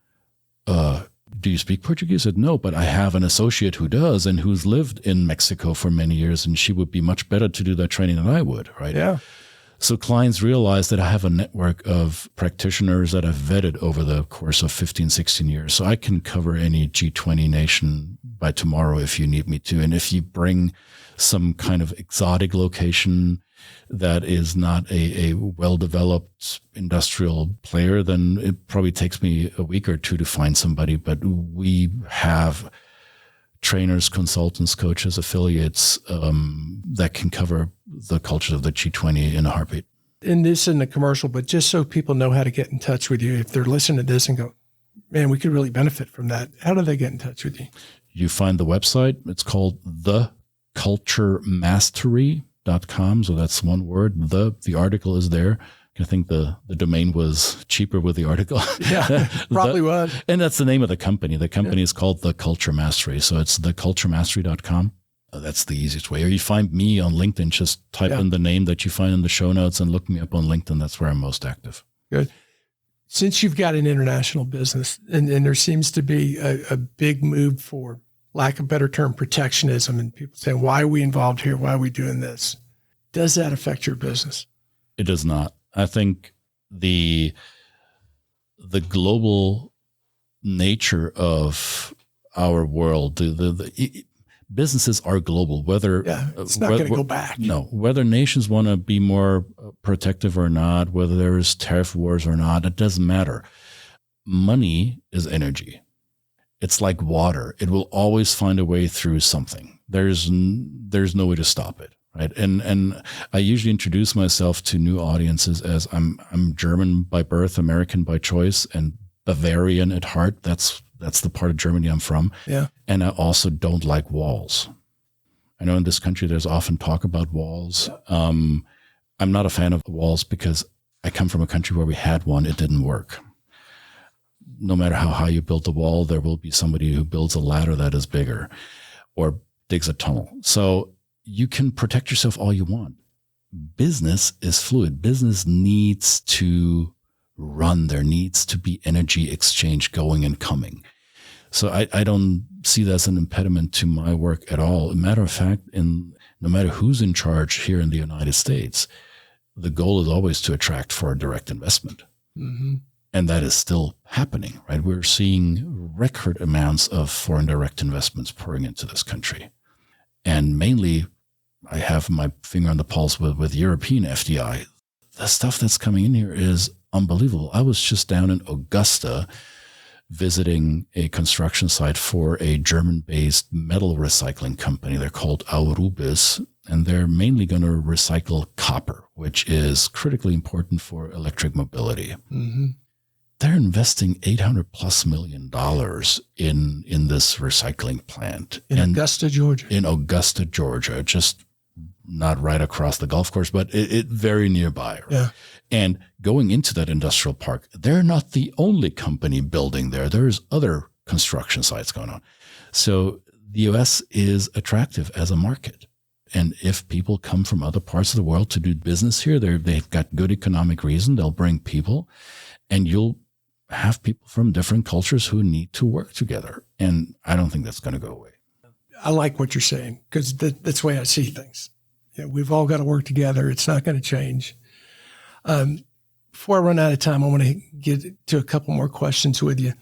S2: Do you speak Portuguese? I said, no, but I have an associate who does and who's lived in Mexico for many years, and she would be much better to do that training than I would, right?
S1: Yeah.
S2: So clients realize that I have a network of practitioners that I've vetted over the course of 15, 16 years. So I can cover any G20 nation by tomorrow if you need me to. And if you bring some kind of exotic location that is not a well-developed industrial player, then it probably takes me a week or two to find somebody. But we have trainers, consultants, coaches, affiliates that can cover the cultures of the G20 in a heartbeat.
S1: And this isn't a commercial, but just so people know how to get in touch with you, if they're listening to this and go, man, we could really benefit from that, how do they get in touch with you?
S2: You find the website. It's called theculturemastery.com. So that's one word. The article is there. I think the domain was cheaper with the article.
S1: Yeah, probably was.
S2: And that's the name of the company. The company is called The Culture Mastery. So it's theculturemastery.com. That's the easiest way. Or you find me on LinkedIn, just type in the name that you find in the show notes and look me up on LinkedIn. That's where I'm most active.
S1: Good. Since you've got an international business and there seems to be a big move for, lack of a better term, protectionism, and people saying, why are we involved here? Why are we doing this? Does that affect your business?
S2: It does not. I think the global nature of our world, the businesses are global, whether
S1: it's not going to go back.
S2: No, whether nations want to be more protective or not, whether there's tariff wars or not, it doesn't matter. Money is energy. It's like water. It will always find a way through something. There's no way to stop it, right? And I usually introduce myself to new audiences as I'm German by birth, American by choice, and Bavarian at heart. That's the part of Germany I'm from.
S1: Yeah.
S2: And I also don't like walls. I know in this country there's often talk about walls. I'm not a fan of walls because I come from a country where we had one. It didn't work. No matter how high you build the wall, there will be somebody who builds a ladder that is bigger or digs a tunnel. So you can protect yourself all you want. Business is fluid. Business needs to run. There needs to be energy exchange going and coming. So I don't see that as an impediment to my work at all. As a matter of fact, no matter who's in charge here in the United States, the goal is always to attract foreign direct investment. Mm-hmm. And that is still happening, right? We're seeing record amounts of foreign direct investments pouring into this country. And mainly, I have my finger on the pulse with European FDI. The stuff that's coming in here is unbelievable. I was just down in Augusta visiting a construction site for a German-based metal recycling company. They're called Aurubis. and they're mainly going to recycle copper, which is critically important for electric mobility.
S1: Mm-hmm.
S2: They're investing $800+ million in this recycling plant
S1: In Augusta, Georgia.
S2: In Augusta, Georgia, just not right across the golf course, but it very nearby. Right?
S1: Yeah.
S2: And going into that industrial park, they're not the only company building there. There's other construction sites going on. So the U.S. is attractive as a market. And if people come from other parts of the world to do business here, they've got good economic reason. They'll bring people, and you'll have people from different cultures who need to work together. And I don't think that's going to go away.
S1: I like what you're saying, because that's the way I see things. We've all got to work together. It's not going to change. Before I run out of time, I want to get to a couple more questions with you.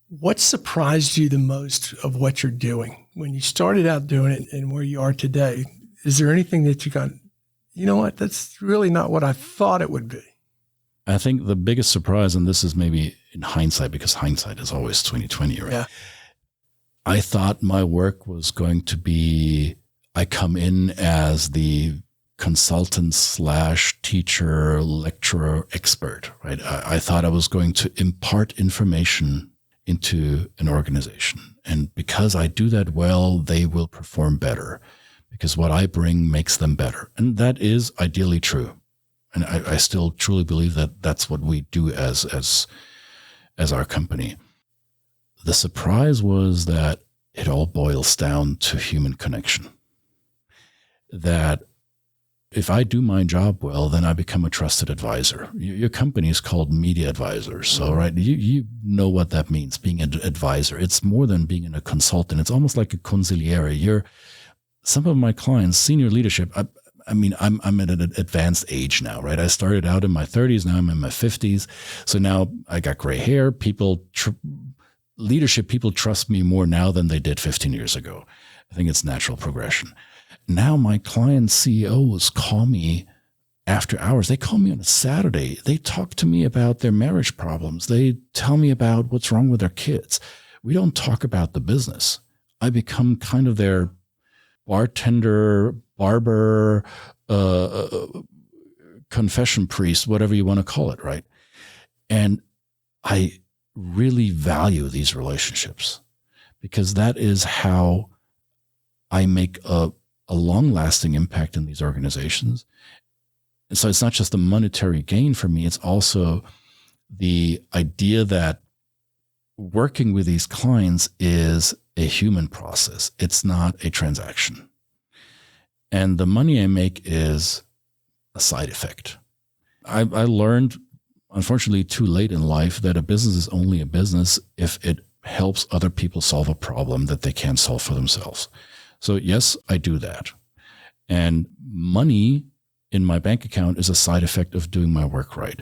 S1: What surprised you the most of what you're doing when you started out doing it and where you are today? Is there anything that you got, you know what, that's really not what I thought it would be?
S2: I think the biggest surprise, and this is maybe in hindsight, because hindsight is always 20/20, right?
S1: Yeah.
S2: I thought my work was going to be, I come in as the consultant / teacher, lecturer, expert, right? I thought I was going to impart information into an organization. And because I do that well, they will perform better because what I bring makes them better. And that is ideally true. And I still truly believe that that's what we do as our company. The surprise was that it all boils down to human connection. That if I do my job well, then I become a trusted advisor. Your company is called media advisors. So, right, you know what that means, being an advisor. It's more than being a consultant. It's almost like a consigliere. Some of my clients, senior leadership, I'm at an advanced age now, right? I started out in my 30s. Now I'm in my 50s. So now I got gray hair. Leadership people trust me more now than they did 15 years ago. I think it's natural progression. Now my client CEOs call me after hours. They call me on a Saturday. They talk to me about their marriage problems. They tell me about what's wrong with their kids. We don't talk about the business. I become kind of their bartender, barber, confession priest, whatever you want to call it, right? And I really value these relationships because that is how I make a long-lasting impact in these organizations. And so it's not just a monetary gain for me. It's also the idea that working with these clients is a human process. It's not a transaction. And the money I make is a side effect. I learned, unfortunately, too late in life that a business is only a business if it helps other people solve a problem that they can't solve for themselves. So yes, I do that. And money in my bank account is a side effect of doing my work right.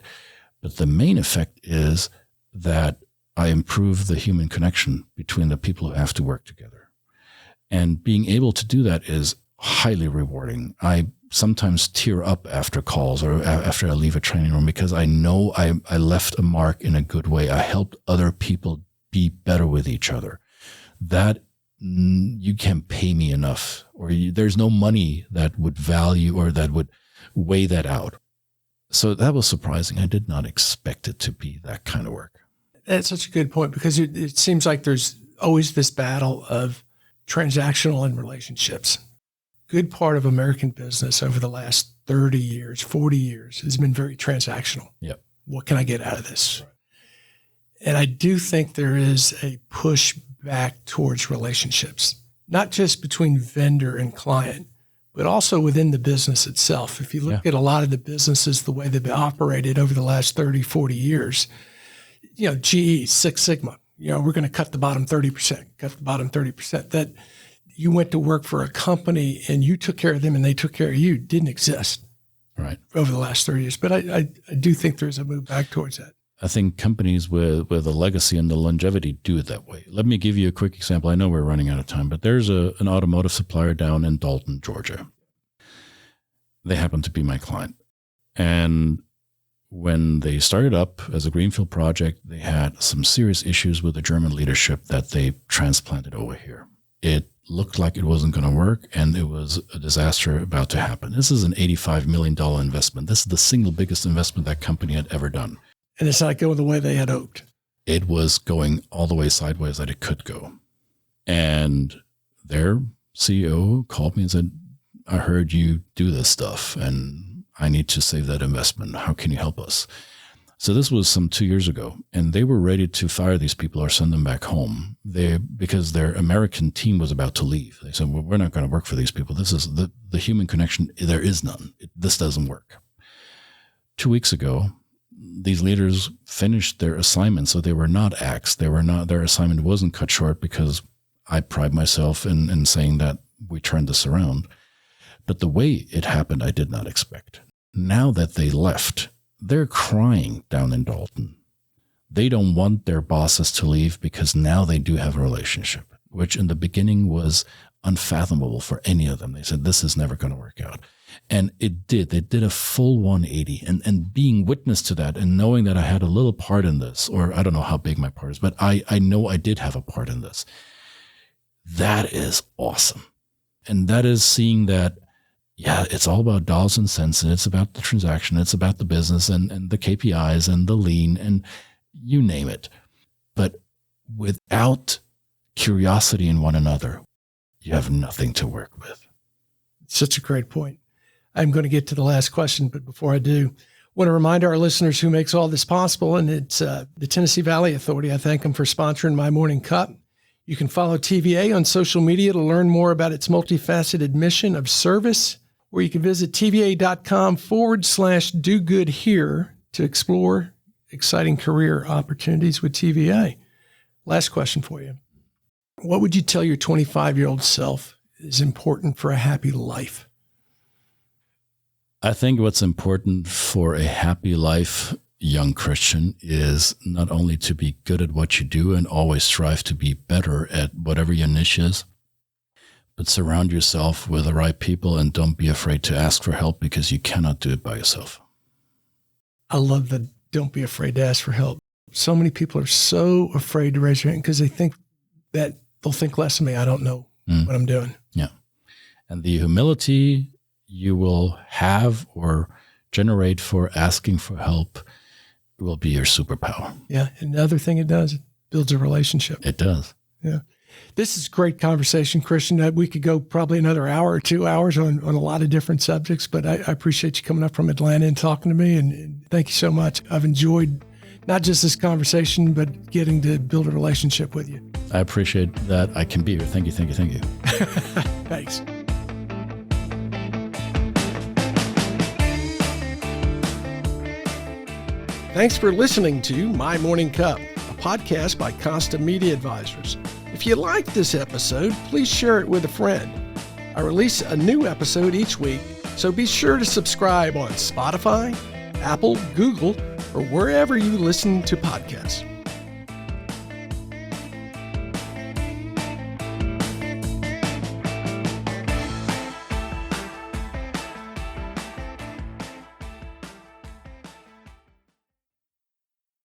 S2: But the main effect is that I improve the human connection between the people who have to work together. And being able to do that is highly rewarding. I sometimes tear up after calls or after I leave a training room because I know I left a mark in a good way. I helped other people be better with each other. That you can't pay me enough, or there's no money that would value or that would weigh that out. So that was surprising. I did not expect it to be that kind of work.
S1: That's such a good point because it seems like there's always this battle of transactional and relationships. Good part of American business over the last 30 years, 40 years has been very transactional.
S2: Yep.
S1: What can I get out of this? Right. And I do think there is a push back towards relationships, not just between vendor and client, but also within the business itself. If you look at a lot of the businesses, the way they've operated over the last 30, 40 years, GE, Six Sigma, we're going to cut the bottom 30%, that you went to work for a company and you took care of them and they took care of you didn't exist
S2: right
S1: over the last 30 years. But I do think there's a move back towards that.
S2: I think companies with a legacy and the longevity do it that way. Let me give you a quick example. I know we're running out of time, but there's an automotive supplier down in Dalton, Georgia. They happen to be my client. And when they started up as a greenfield project, they had some serious issues with the German leadership that they transplanted over here. It looked like it wasn't going to work, and it was a disaster about to happen. This is an $85 million investment. This is the single biggest investment that company had ever done.
S1: And it's not going the way they had hoped.
S2: It was going all the way sideways that it could go. And their CEO called me and said, I heard you do this stuff, and I need to save that investment. How can you help us? So this was some 2 years ago, and they were ready to fire these people or send them back home because their American team was about to leave. They said, well, we're not going to work for these people. This is the human connection. There is none. This doesn't work. 2 weeks ago, these leaders finished their assignment, so they were not axed. Their assignment wasn't cut short, because I pride myself in saying that we turned this around. But the way it happened, I did not expect. Now that they left, they're crying down in Dalton. They don't want their bosses to leave, because now they do have a relationship, which in the beginning was unfathomable for any of them. They said, this is never going to work out. And it did. They did a full 180. And being witness to that and knowing that I had a little part in this, or I don't know how big my part is, but I know I did have a part in this. That is awesome. And that is seeing that, yeah, it's all about dollars and cents, and it's about the transaction, it's about the business and the KPIs and the lean and you name it. But without curiosity in one another, you have nothing to work with.
S1: Such a great point. I'm going to get to the last question, but before I do, I want to remind our listeners who makes all this possible, and it's the Tennessee Valley Authority. I thank them for sponsoring My Morning Cup. You can follow TVA on social media to learn more about its multifaceted mission of service, or you can visit tva.com/do-good-here to explore exciting career opportunities with TVA. Last question for you. What would you tell your 25-year-old self is important for a happy life?
S2: I think what's important for a happy life, young Christian, is not only to be good at what you do and always strive to be better at whatever your niche is, but surround yourself with the right people and don't be afraid to ask for help, because you cannot do it by yourself. I
S1: love the don't be afraid to ask for help. So many people are so afraid to raise their hand because they think that they'll think less of me. I don't know what I'm doing.
S2: Yeah. And the humility you will have or generate for asking for help will be your superpower.
S1: Yeah. And the other thing it does, it builds a relationship.
S2: It does.
S1: Yeah. This is great conversation, Christian. We could go probably another hour or 2 hours on a lot of different subjects, but I appreciate you coming up from Atlanta and talking to me. And thank you so much. I've enjoyed not just this conversation, but getting to build a relationship with you.
S2: I appreciate that I can be here. Thank you.
S1: Thanks. Thanks for listening to My Morning Cup, a podcast by Costa Media Advisors. If you liked this episode, please share it with a friend. I release a new episode each week, so be sure to subscribe on Spotify, Apple, Google, or wherever you listen to podcasts.